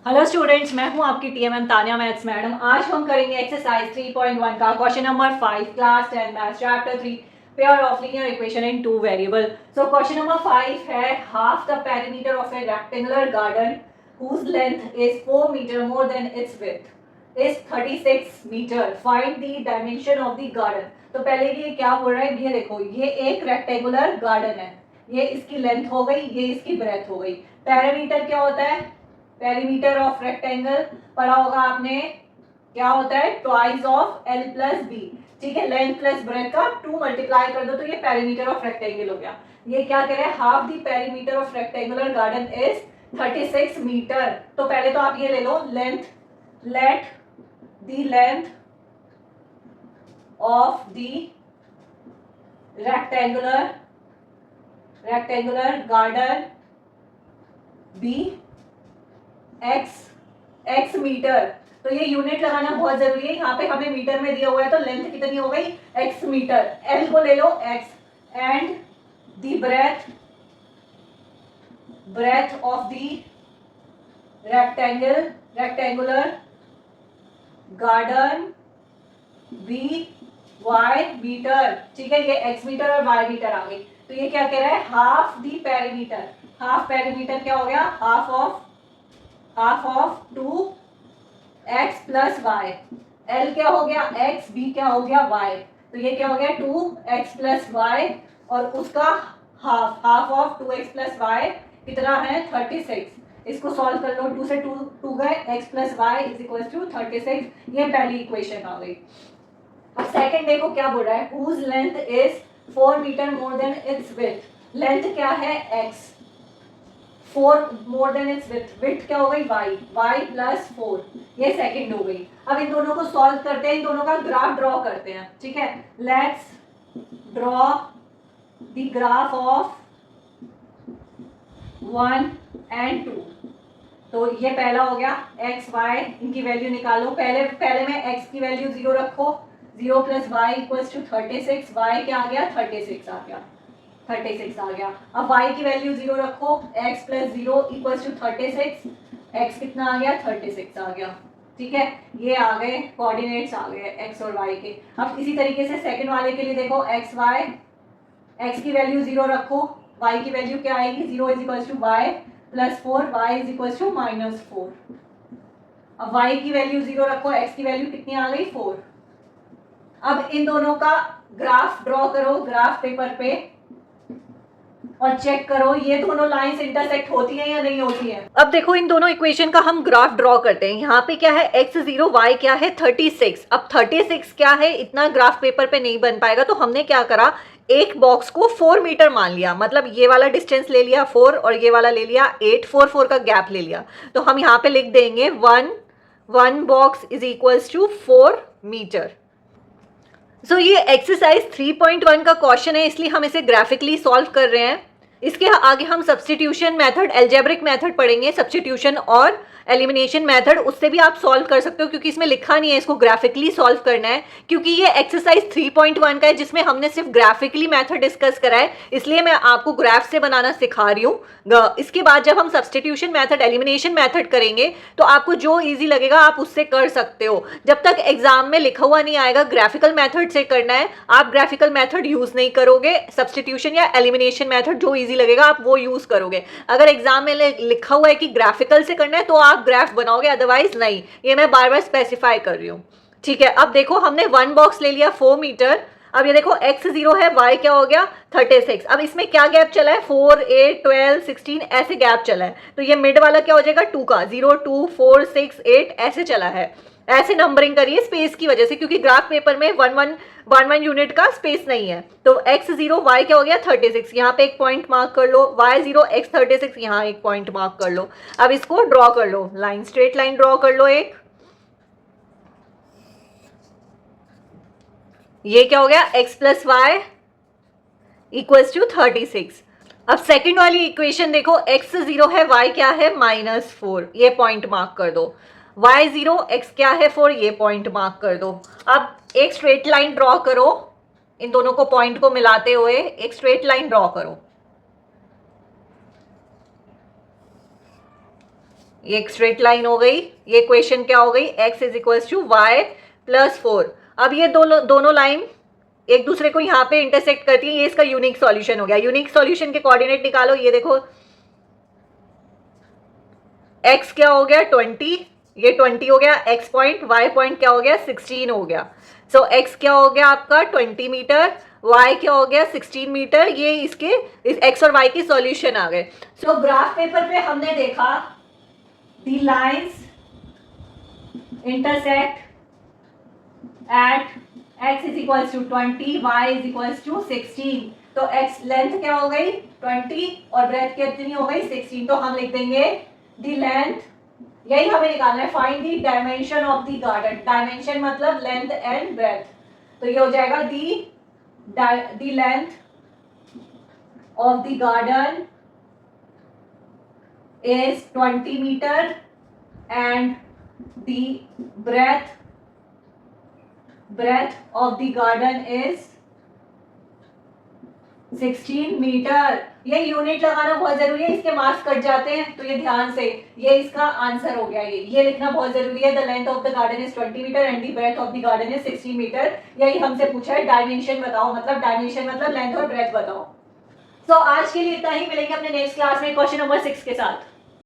Hello students, मैं हूं आपकी टीएमएम तानिया मैथ्स मैडम। आज हम करेंगे एक्सरसाइज 3.1 का question number 5 class 10 maths chapter 3 pair of linear equation in two variable. So question number 5 है half the perimeter of A rectangular garden whose length is 4 meter more than its width is 36 meter. Find the dimension of the garden. तो पहले ये क्या बोल रहा है, ये देखो, ये एक रेक्टेंगुलर गार्डन है, ये इसकी लेंथ हो गई, ये इसकी ब्रेथ हो गई। पेरीमीटर क्या होता है? पेरीमीटर ऑफ रेक्टेंगल पढ़ा होगा आपने, क्या होता है? Twice of L plus B. ठीक है, लेंथ प्लस ब्रेथ का 2 मल्टीप्लाई कर दो तो ये पेरीमीटर ऑफ रेक्टेंगल हो गया। ये क्या कह रहे हैं? Half the perimeter of rectangular garden is 36 meter. तो पहले तो आप ये ले लो length, let the length of the rectangular garden be X meter. तो ये यूनिट लगाना बहुत जरूरी है, यहाँ पे हमें मीटर में दिया हुआ है तो लेंथ कितनी हो गई? X metre. एल को ले लो X and the breadth of the rectangular garden b y meter. ठीक है, ये x मीटर और y मीटर आ गई। तो ये क्या कह रहा है? Half the perimeter. Half perimeter क्या हो गया? Half of 2x plus Y. l क्या हो गया? x, b क्या हो गया? y। तो ये क्या हो गया? 2x प्लस वाई और उसका half of 2x plus Y कितना है? 36। इसको सॉल्व कर लो, 2 से 2 गए, x plus y is equal to 36। ये पहली इक्वेशन आ गई। अब सेकंड देखो क्या बोल रहा है, whose length is 4 metre more than its width। Length क्या है? x, 4 more than its width क्या हो गई? y plus 4। ये सेकंड हो गई। अब इन दोनों को सॉल्व करते हैं, इन दोनों का ग्राफ ड्रॉ करते हैं। ठीक है, let's draw the graph of 1 and 2। तो ये पहला हो गया x y, इनकी वैल्यू निकालो। पहले में x की वैल्यू 0 रखो, 0 plus y equals to 36। y क्या आ गया? 36 आ गया, 36 आ गया। अब y की वैल्यू 0 रखो, x plus 0 equals to 36। x कितना आ गया? 36 आ गया। ठीक है, ये आ गए कोऑर्डिनेट्स आ गए x और y के। अब इसी तरीके से सेकंड वाले के लिए देखो, x y, x की वैल्यू 0 रखो, y की वैल्यू क्या आएगी? 0 is equal to y plus 4, y is equal to minus 4। अब y की वैल्यू 0 रखो, x की वैल्यू कितनी आ गई? 4। अब इन दोनों का ग्राफ ड्रॉ करो ग्राफ पेपर पे और चेक करो ये दोनों लाइंस इंटरसेक्ट होती हैं या नहीं होती हैं। अब देखो इन दोनों इक्वेशन का हम ग्राफ ड्रॉ करते हैं। यहाँ पे क्या है? x0, y क्या है? 36। अब 36 क्या है? इतना ग्राफ पेपर पे नहीं बन पाएगा, तो हमने क्या करा, एक बॉक्स को 4 मीटर मान लिया। मतलब ये वाला डिस्टेंस ले लिया 4 और ये वाला ले लिया 8, 4 का गैप ले लिया। तो हम यहाँ पे लिख देंगे 1 box is equals to 4 meter. So ये एक्सरसाइज 3.1 का क्वेश्चन है, इसलिए हम इसे ग्राफिकली सॉल्व कर रहे हैं। इसके आगे हम सब्स्टिट्यूशन मेथड, एल्जेब्रिक मेथड पढ़ेंगे, सब्स्टिट्यूशन और एलिमिनेशन मेथड। उससे भी आप सॉल्व कर सकते हो, क्योंकि इसमें लिखा नहीं है इसको ग्राफिकली सॉल्व करना है। क्योंकि ये एक्सरसाइज 3.1 का है जिसमें हमने सिर्फ ग्राफिकली मेथड डिस्कस करा है, इसलिए मैं आपको ग्राफ से बनाना सिखा रही हूँ। इसके बाद जब हम सब्स्टिट्यूशन मेथड, एलिमिनेशन मेथड करेंगे तो आपको जो ईजी लगेगा आप उससे कर सकते हो। जब तक एग्जाम में लिखा हुआ नहीं आएगा ग्राफिकल मेथड से करना है, आप ग्राफिकल मेथड यूज नहीं करोगे। सब्स्टिट्यूशन या एलिमिनेशन मेथड जो ईजी लगेगा आप वो यूज करोगे। अगर एग्जाम में लिखा हुआ है कि ग्राफिकल से करना है तो आप ग्राफ बनाओगे, अदरवाइज नहीं। ये मैं बार बार स्पेसिफाई कर रही हूँ। ठीक है, अब देखो हमने 1 बॉक्स ले लिया 4 मीटर। अब ये देखो x0 है, y क्या हो गया? 36। अब इसमें क्या गैप चला है? 4, 8, 12, 16 ऐसे गैप चला है। तो ये मिड वाला क्या हो जाएगा? 2 का, 0, 2, 4, 6, 8 ऐसे चला है। ऐसे नंबरिंग करिए स्पेस की वजह से, क्योंकि ग्राफ पेपर में 1 यूनिट का स्पेस नहीं है। तो x0 y क्या हो गया? 36। यहाँ पे एक पॉइंट मार्क कर लो, y0 x 36 यहाँ एक पॉइंट मार्क कर लो। अब इसको ड्रॉ कर लो, लाइन, स्ट्रेट लाइन ड्रॉ कर लो एक। ये क्या हो गया? x plus y equals to 36। अब सेकंड वाली इक्वेशन देखो, x0 है, y क्या है? -4, ये पॉइंट मार्क कर दो। y0 x क्या है? 4, ये पॉइंट मार्क कर दो। अब एक स्ट्रेट लाइन ड्रॉ करो, इन दोनों को पॉइंट को मिलाते हुए एक स्ट्रेट लाइन ड्रॉ करो। ये एक स्ट्रेट लाइन हो गई, ये इक्वेशन क्या हो गई, x is equals to y plus 4। अब ये दोनों लाइन एक दूसरे को यहाँ पे इंटरसेक्ट करती है, ये इसका यूनिक सॉल्यूशन हो गया। यूनिक सॉल्यूशन के कोऑर्डिनेट निकालो, ये देखो x क्या हो गया 20, ये 20 हो गया x पॉइंट, y पॉइंट क्या हो गया 16 हो गया। सो x क्या हो गया आपका 20 मीटर, y क्या हो गया 16 मीटर। ये इसके इस x और y के सॉल्यूशन आ गए। सो ग्राफ पेपर पे हमने देखा the lines intersect at x is equals to 20, y is equals to 16। तो x लेंथ क्या हो गई 20 और ब्रेथ कितनी हो गई 16। तो हम लिख देंगे दी लेंथ, यही हमें निकालना है, find the dimension of the garden. Dimension मतलब लेंथ एंड ब्रेथ। तो ये हो जाएगा the length of the garden is 20 meter and the breadth of the garden is 16 metre. ये यूनिट लगाना बहुत जरूरी है, इसके मार्क्स कट जाते हैं, तो ये ध्यान से, ये इसका आंसर हो गया। ये लिखना बहुत जरूरी है। The length of the garden is 20 metre and the breadth of the garden is 16 metre. यही हमसे पूछा है, डायमेंशन बताओ, मतलब डायमेंशन मतलब लेंथ और ब्रेथ बताओ। सो आज के लिए इतना ही, मिलेंगे अपने नेक्स्ट क्लास में क्वेश्चन नंबर 6 के साथ।